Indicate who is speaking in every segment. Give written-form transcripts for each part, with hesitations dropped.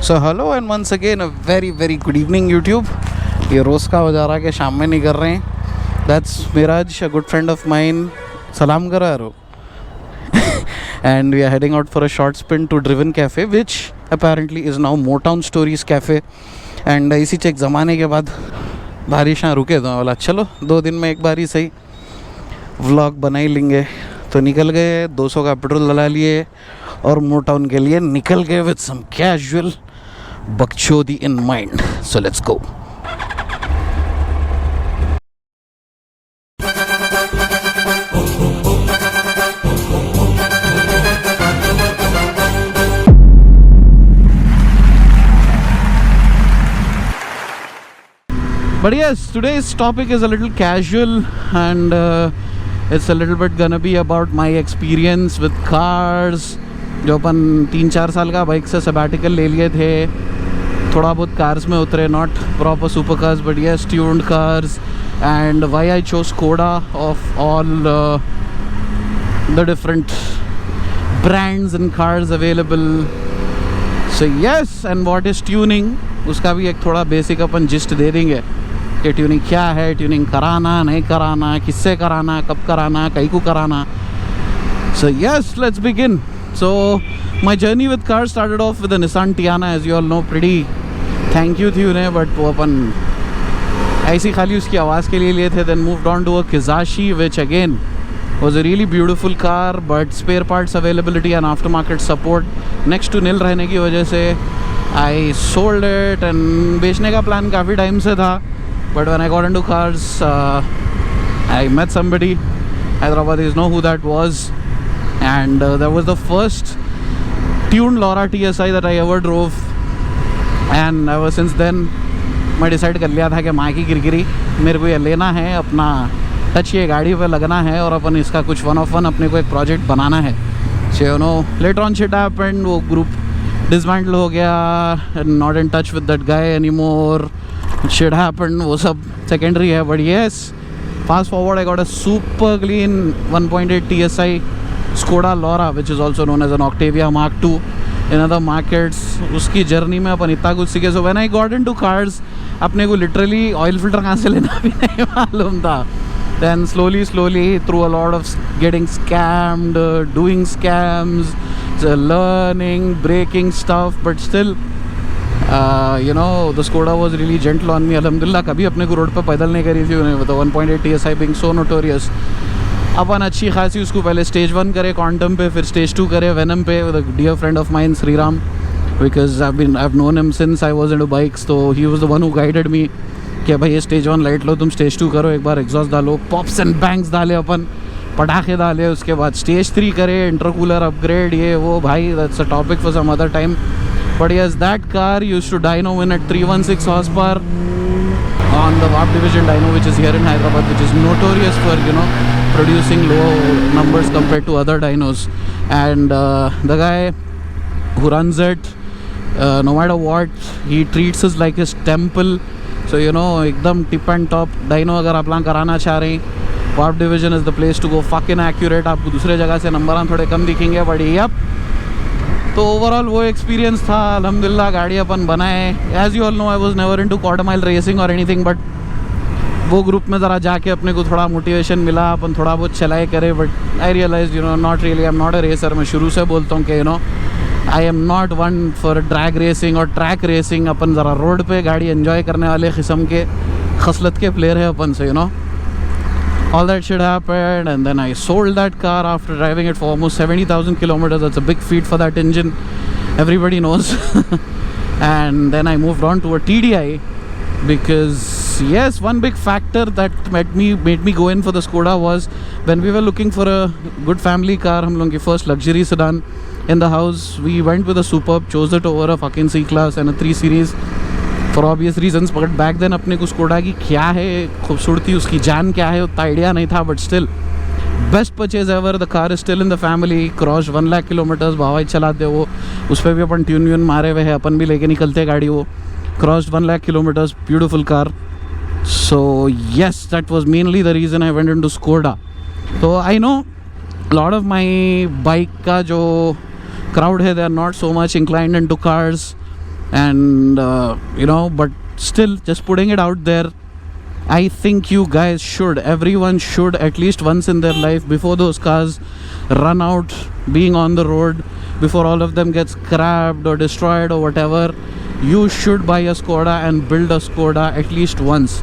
Speaker 1: So hello and once again a very very good evening YouTube. ये रोज़ का हो जा रहा है कि शाम में नहीं कर रहे हैं। That's Miraj, a good friend of mine. सलाम करो यारो। And we are heading out for a short spin to Driven Cafe, which apparently is now Motown Stories Cafe. And इसी चेक ज़माने के बाद बारिश यहाँ रुके तो बोला चलो 2 दिन में एक बार ही सही व्लॉग बना ही लेंगे। तो निकल गए, 200 का पेट्रोल डला लिए और मोटाउन के लिए निकल गए विद सम कैजुअल बकचोदी in mind. So let's go. But yes, today's topic is a little casual and it's a little bit gonna be about my experience with cars. जो अपन 3-4 साल का बाइक से sabbatical ले लिए थे, थोड़ा बहुत cars में उतरे, not proper supercars but yes tuned cars, and why I chose Skoda of all the different brands and cars available. So yes, and what is tuning, उसका भी एक थोड़ा बेसिक अपन जिस्ट दे देंगे कि ट्यूनिंग क्या है, ट्यूनिंग कराना नहीं कराना, किससे कराना, कब कराना, कहीं को कराना। So yes, let's begin. So my journey with car started off with Nissan Teana, as you all know. Pretty thank you थी उन्हें, बट वो अपन ऐसी खाली उसकी आवाज़ के लिए लिए थे। Then moved on to a Kizashi which again was a really beautiful car, but spare parts availability and aftermarket support next to nil रहने की वजह से I sold it, and बेचने का प्लान काफ़ी टाइम से था। But when I got into cars, I met somebody. Hyderabadis know who that was, and that was the first tuned Laura TSI that I ever drove. And ever since then, मैं decide कर लिया था कि माँ की गिरगिरी मेरे को ये लेना है, अपना टच ये गाड़ी पे लगना है और अपन इसका कुछ 1 of 1 अपने को एक प्रोजेक्ट बनाना है। So you no, later on shit happened, वो ग्रुप डिसमेंटल हो गया, not in touch with that guy any more, shit happened, वो सब सेकेंडरी है। But yes, fast forward, I got a super clean 1.8 TSI Skoda Laura, which is also known as an Octavia Mark II in other markets. उसकी journey में अपन इतना कुछ सीखे। So when I got into cars, अपने को literally oil filter कहाँ से लेना भी नहीं मालूम था। Then slowly through a lot of getting scammed, doing scams, learning, breaking stuff, but still you know, the Skoda was really gentle on me. Alhamdulillah, कभी अपने को रोड पे पैदल नहीं करी थी उन्हें, तो 1.8 TSI being so notorious। अपन अच्छी खासी उसको पहले स्टेज 1 करे क्वांटम पे, फिर स्टेज 2 करे वेनम पे with a dear friend of mine, Shriram, because I've known him since I was into bikes, so he was the one who guided me कि भाई ये स्टेज 1 लाइट लो, तुम स्टेज 2 करो, एक बार एग्जॉस्ट डालो, पॉप्स एंड बैंग्स डाले अपन, पटाखे डाले, उसके बाद स्टेज 3 करे, इंटरकूलर अपग्रेड, ये वो। भाई that's a topic for some other time. But yes, that car used to dyno in at 316 horsepower on the Warp Division dyno, which is here in Hyderabad, which is notorious for, you know, producing low numbers compared to other dynos. And the guy who runs it, no matter what, he treats us like his temple. So you know, एकदम tip and top dyno अगर आप लोग कराना चाह रहे हैं, Warp Division is the place to go. Fucking accurate, आपको दूसरे जगह से नंबर थोड़े कम दिखेंगे, बट यप। तो ओवरऑल वो एक्सपीरियंस था। अल्हम्दुलिल्लाह गाड़ी अपन बनाए। As you all know, I was never into quarter mile racing और एनीथिंग, बट वो ग्रुप में ज़रा जाके अपने को थोड़ा मोटिवेशन मिला, अपन थोड़ा बहुत चलाए करे। But I realize, you know, not really, I am not a racer. मैं शुरू से बोलता हूँ कि you know, I am not one for drag racing और ट्रैक रेसिंग। अपन ज़रा रोड पे गाड़ी एंजॉय करने वाले किस्म के खसलत के प्लेयर है अपन से, you know. All that shit happened and then I sold that car after driving it for almost 70,000 kilometers. That's a big feat for that engine, everybody knows. And then I moved on to a TDI because yes, one big factor that made me go in for the Skoda was when we were looking for a good family car, हम लोगों की first luxury sedan in the house, we went with a Superb, chose it over a fucking C-Class and a 3 Series for obvious reasons. but back then अपने को Skoda की क्या है खूबसूरती, उसकी जान क्या है, उतना आइडिया नहीं था। but still best purchase ever. the car is still in the family, crossed 1 lakh kilometers, भाई चलाते वो, उस पर भी अपन ट्यून व्यून मारे हुए हैं, अपन भी लेके निकलते गाड़ी। वो crossed 1 lakh kilometers, beautiful car. So yes, that was mainly the reason I went into Skoda. So I know a lot of my bike का जो crowd है, they are not so much inclined into cars, and but still, just putting it out there, I think you guys should, everyone should, at least once in their life, before those cars run out being on the road, before all of them get scrapped or destroyed or whatever, you should buy a Skoda and build a Skoda at least once.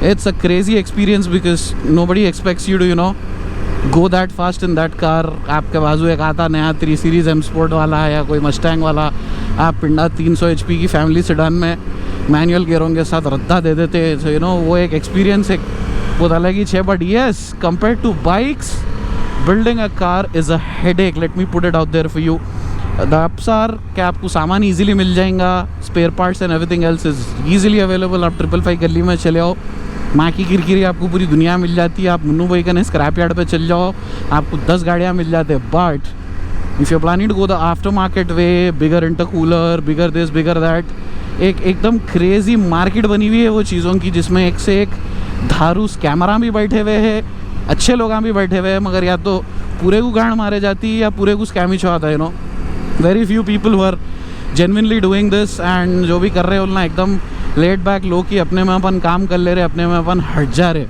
Speaker 1: It's a crazy experience because nobody expects you to go that fast in that car. आपके बाजू एक आता नया 3 series M Sport वाला या कोई Mustang वाला, आप पिंडा 300 HP की फैमिली सेडान में मैनुअल गियरों के साथ रद्दा दे देते. सो वो एक एक्सपीरियंस एक बहुत अलग ही है. But yes, compare to bikes, building a car is a headache. Let me put it out there for you. The ups are कि आपको सामान ईजिली मिल जाएगा, spare parts and everything else is easily available. आप 555 गली में चले आओ, माँ की किरकिरी आपको पूरी दुनिया मिल जाती है. आप मुन्नू भाई का स्क्रैप यार्ड पे चल जाओ, आपको 10 गाड़ियाँ मिल जाते हैं. But if you planning to go the aftermarket way, bigger intercooler, bigger this bigger that, एकदम क्रेजी मार्केट बनी हुई है वो चीज़ों की, जिसमें एक से एक धारू स्कैमरा भी बैठे हुए हैं, अच्छे लोग भी बैठे हुए हैं, मगर या तो पूरे को गांड मारे जाती है या पूरे को स्कैम ही छुआता है. Very few people who are genuinely doing this, and जो भी कर रहे हैं उतना एकदम लेट बैक लो की अपने में अपन काम कर ले रहे, अपने में अपन हट जा रहे.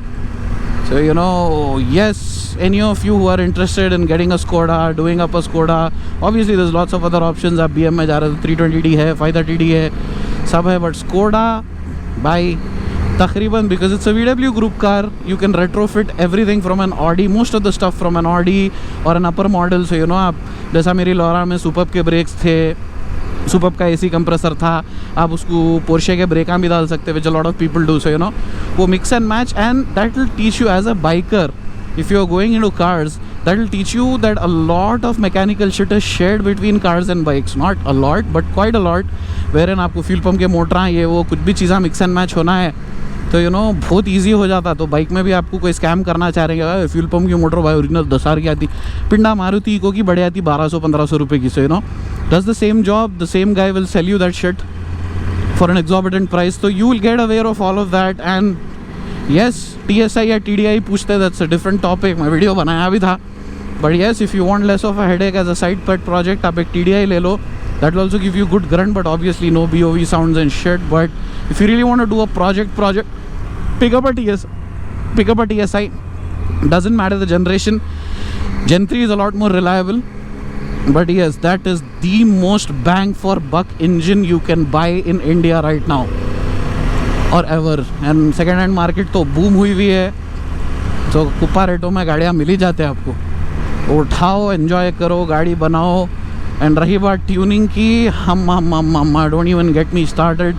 Speaker 1: सो yes, any of you who are interested in getting a Skoda, doing up a Skoda, obviously there's lots of other options. आप BM में जा रहे हो तो 320D है, 530D है, सब है. बट Skoda by तकरीबन, because it's a VW group car, you can retrofit everything from an Audi, most of the stuff from an Audi or an upper model. So आप जैसा मेरी लॉरा में superb के breaks थे, superb का AC compressor था, आप उसको पोर्शे के ब्रेक भी डाल सकते, which a lot of people do. So वो mix and match, and that will teach you as a biker, if you are going into cars, that will teach you that a lot of mechanical shit is shared between cars and bikes. Not a lot, but quite a lot, wherein आपको fuel pump के motor ये वो कुछ भी चीज़ें mix and match होना है तो बहुत ईजी हो जाता. तो बाइक में भी आपको कोई स्कैम करना चाह रहे हैं, फ्यूल पंप की मोटर भाई ओरिजिनल 10,000 की आती, पिंडा मारुति इको की बढ़े आती 1200-1500 रुपये की. सो does the same job, the same guy will sell you that shit for an exorbitant price. So you will get aware of all of that. And yes, TSI या TDI पूछते, that's a different topic, मैं video बनाया भी था. But yes, if you want less of a headache as a side pet project, आप एक TDI ले लो, that will also give you good grunt, but obviously no BOV sounds and shit. But if you really want to do a project, pick up a TSI. Doesn't matter the generation. Gen 3 is a lot more reliable. But yes, that is the most bang for buck engine you can buy in India right now or ever. And second hand market तो boom हुई हुई है, तो कुप्पा रेटों में गाड़ियाँ मिल ही जाते हैं आपको. उठाओ, एंजॉय करो, गाड़ी बनाओ. एंड रही बात ट्यूनिंग की, हम don't even get me started.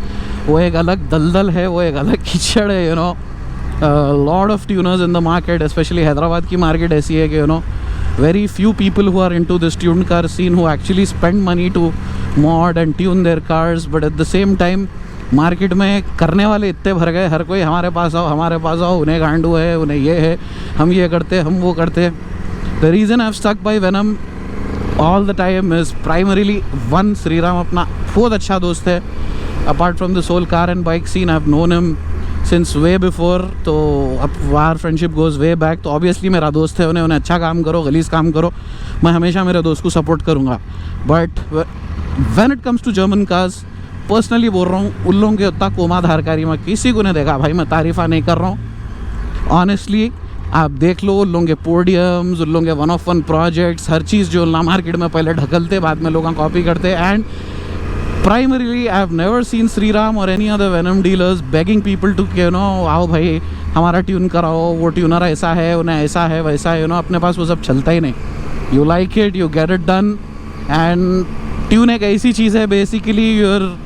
Speaker 1: वो एक अलग दलदल है, वो एक अलग कीचड़ है. Lot of tuners in the market, specially Hyderabad की मार्केट ऐसी है कि very few people who are into this tuned car scene who actually spend money to mod and tune their cars. But at the same time, market में करने वाले इतने भर गए, हर कोई हमारे पास आओ, उन्हें गांडू है, उन्हें ये है, हम ये करते, हम वो करते. The reason I've stuck by Venom all the time is primarily one, Shriram अपना बहुत अच्छा दोस्त है. Apart from this whole car and bike scene, I've known him since way before. तो अब our friendship goes way back. तो obviously मेरा दोस्त है, उन्हें अच्छा काम करो, गलीज काम करो, मैं हमेशा मेरे दोस्त को सपोर्ट करूँगा. But when it comes to German cars, personally बोल रहा हूँ, उन लोगों के उतना कोमा धारकारी में किसी को नहीं देखा भाई. मैं तारीफ़ा नहीं कर रहा हूँ, ऑनेस्टली. आप देख लो उन लोगों के पोडियम्स, उन लोगों के 1-of-1 प्रोजेक्ट्स, हर चीज़ जो ना मार्केट में पहले ढकलते, बाद में लोग कॉपी करते. And primarily I have never seen Sriram or any other Venom dealers begging people to आओ भाई हमारा ट्यून कराओ, वो ट्यूनर ऐसा है, उन्हें ऐसा है, वैसा है. अपने पास वो सब चलता ही नहीं. You like it, you get it done. And tune एक ऐसी चीज़ है बेसिकली, योर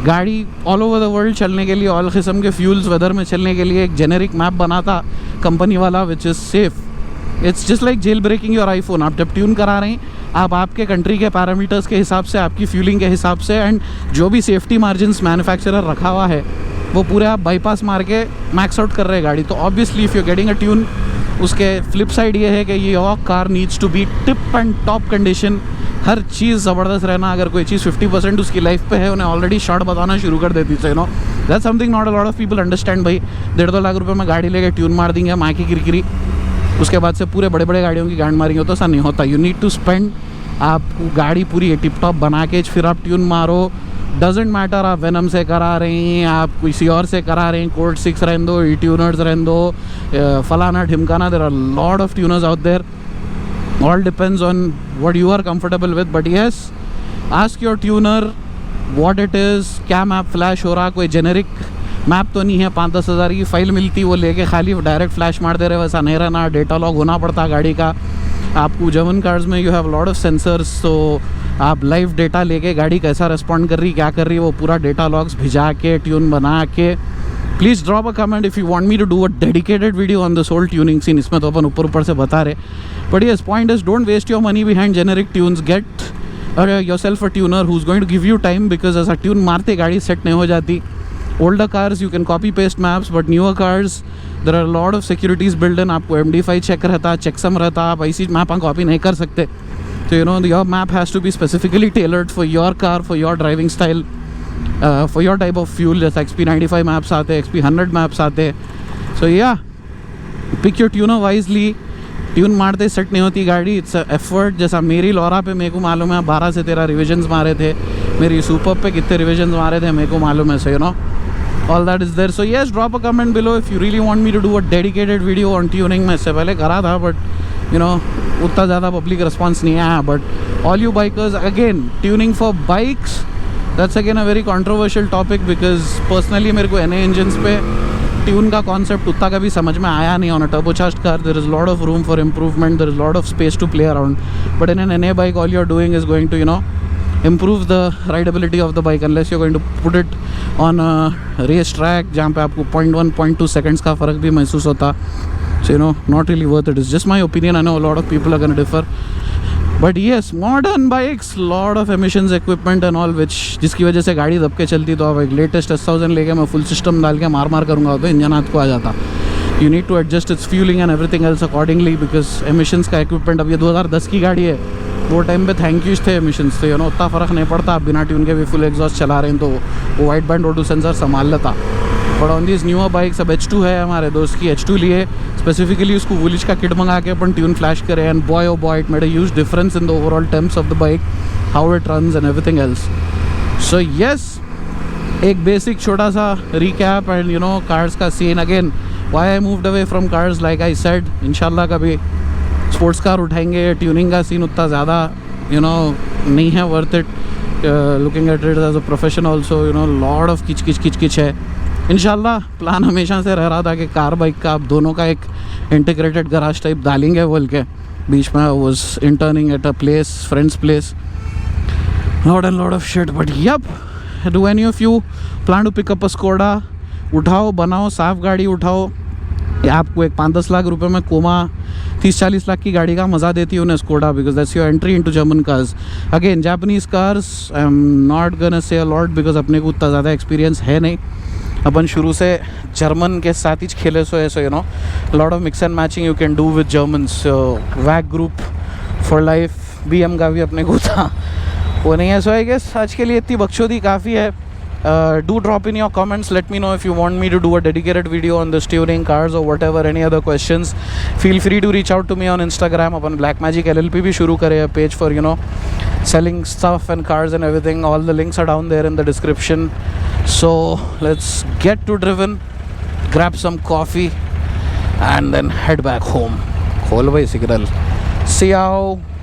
Speaker 1: गाड़ी ऑल ओवर द वर्ल्ड चलने के लिए, ऑल किस्म के फ्यूल्स वेदर में चलने के लिए एक जेनेरिक मैप बनाता कंपनी वाला, which is safe. It's just like jail breaking your iPhone. आप जब ट्यून करा रहे हैं, आप आपके कंट्री के पैरामीटर्स के हिसाब से, आपकी फ्यूलिंग के हिसाब से, एंड जो भी सेफ्टी मार्जिन्स मैन्युफैक्चरर रखा हुआ है वो पूरे आप बाईपास मार के मैक्स आउट कर रहे हैं गाड़ी. तो obviously if you getting a tune, उसके फ्लिप साइड ये है कि ये your car needs to be tip and top condition. हर चीज़ ज़बरदस्त रहना. अगर कोई चीज़ 50% उसकी लाइफ पे है, उन्हें ऑलरेडी शॉर्ट बताना शुरू कर देती है. That's something not a lot of people understand. भाई 1.5-2 लाख रुपये में गाड़ी लेके ट्यून मार देंगे, माँ की किरकिरी, उसके बाद से पूरे बड़े बड़े गाड़ियों की गांड मारेंगे, तो ऐसा नहीं होता. यू नीड टू स्पेंड, आप गाड़ी पूरी टिप टॉप बना के फिर आप ट्यून मारो, डजेंट मैटर आप वेनम से करा रहे हैं, आप किसी और से करा रहे हैं, कोड 6 रहने दो, ई ट्यूनर्स रहने दो, फलाना ढिमकाना, there are lot of tuners out there. All depends on what you are comfortable with. But yes, ask your tuner what it is. क्या मैप फ्लैश हो रहा, कोई जेनेरिक मैप तो नहीं है. 5-10 हज़ार की फ़ाइल मिलती, वो लेके खाली डायरेक्ट फ्लैश मार दे रहे, वैसा नहीं रहना. डेटा लॉग होना पड़ता गाड़ी का. आपको जर्मन कार्स में you have lot of sensors, तो आप लाइव डेटा लेके गाड़ी कैसा रिस्पॉन्ड कर रही, क्या कर रही है, वो पूरा डेटा लॉग्स भिजा के ट्यून बना के. Please drop a comment if you want me to do a dedicated video on this whole tuning scene. इसमें तो अपन ऊपर से बता रहे, but yes, point is don't waste your money behind generic tunes. Get yourself a tuner who is going to give you time, because ऐसा tune मारते गाड़ी सेट नहीं हो जाती. Older cars you can copy paste maps, but newer cars there are lot of securities build in. आपको MD5 check रहता, checksum रहता, आप ऐसी मैप कॉपी नहीं कर सकते. तो you know your map has to be specifically tailored for your car, for your driving style, for your type of fuel. जैसे XP95 मैप्स आते, XP100 मैप्स आते. So yeah pick your tuner wisely. Tune मारते set नहीं होती गाड़ी, it's effort. जैसा मेरी Laura पे मेरे को मालूम है 12 से 13 रिविजन्स मारे थे. मेरी सुपर पे कितने रिविजन्स मारे थे मेरे को मालूम है. So you know all that is there. So yes, drop a comment below if you really want me to do a dedicated video on tuning. मैं इससे पहले करा था, बट यू नो उतना ज़्यादा पब्लिक रिस्पॉन्स नहीं आया. But all you bikers, again tuning for bikes, that's again a very controversial topic, because personally मेरे को NA इंजन्स पे ट्यून का कॉन्सेप्ट उतना कभी समझ में आया नहीं. On a turbocharged car there is lot of room for improvement, there is lot of space to play around. But in an NA bike all you are doing is going to you know improve the rideability of the bike, unless you're going to put it on a race track जहाँ पे आपको 0.1 0.2 seconds का फ़र्क भी महसूस होता. So you know, not really worth it. It's just my opinion. I know a lot of people are going to differ. But yes, modern bikes, lot of emissions equipment and all, which जिसकी वजह से गाड़ी दब के चलती. तो अब एक लेटेस्ट S1000 लेके मैं फुल सिस्टम डाल के मार करूँगा तो इंजन हाथ को आ जाता. You need to adjust its fueling and everything else accordingly, because emissions का equipment, अब ये 2010 की गाड़ी है, वो टाइम पे थैंक यूज थे एमिशंस थे, यू नो उतना फ़र्क नहीं पड़ता. आप बिना ट्यून के भी फुल एग्जॉस्ट चला रहे हैं तो वो वाइट बैंड O2 सेंसर संभाल लेता. But on this newer bikes, अब H2 है हमारे दोस्त की, H2 लिए स्पेसिफिकली उसको वुलिच का किट मंगा के अपन ट्यून फ्लैश करे. And boy oh boy, it made a huge difference in the overall temps of the bike, how it runs and everything else. So yes, एक बेसिक छोटा सा recap and you know cars का scene. Again why I moved away from cars, like I said, इंशाल्लाह कभी sports car उठाएंगे. Tuning का scene उतना ज़्यादा you know नहीं है worth it. Looking at it as a profession also, you know lot of किच है. इंशाल्लाह प्लान हमेशा से रह रहा था कि कार बाइक का आप दोनों का एक इंटीग्रेटेड गराज टाइप डालेंगे बोल के. बीच में was interning at a place, friends place, lot and lot of shit. But yup, do any of you plan to pick up a Skoda? उठाओ, बनाओ, साफ गाड़ी उठाओ. आपको एक 5-10 लाख रुपए में कोमा 30-40 लाख की गाड़ी का मज़ा देती है उन्हें Skoda, because that's your entry into German cars. Again Japanese cars I am not gonna say a lot, because अपने को उतना ज़्यादा एक्सपीरियंस है नहीं. अपन शुरू से जर्मन के साथ ही खेले सो you know lot of mix and matching you can do with Germans. वैग ग्रुप फॉर लाइफ, BM का भी अपने को था, वो नहीं है. सो आई गेस आज के लिए इतनी बकचोदी काफ़ी है. Do drop in your comments, let me know if you want me to do a dedicated video on this tuning, cars or whatever, any other questions. Feel free to reach out to me on Instagram. Upon Black Magic LLP भी शुरू करे a page for you know selling stuff and cars and everything. All the links are down there in the description. So let's get to driven, grab some coffee and then head back home. खोल भाई signal. See you.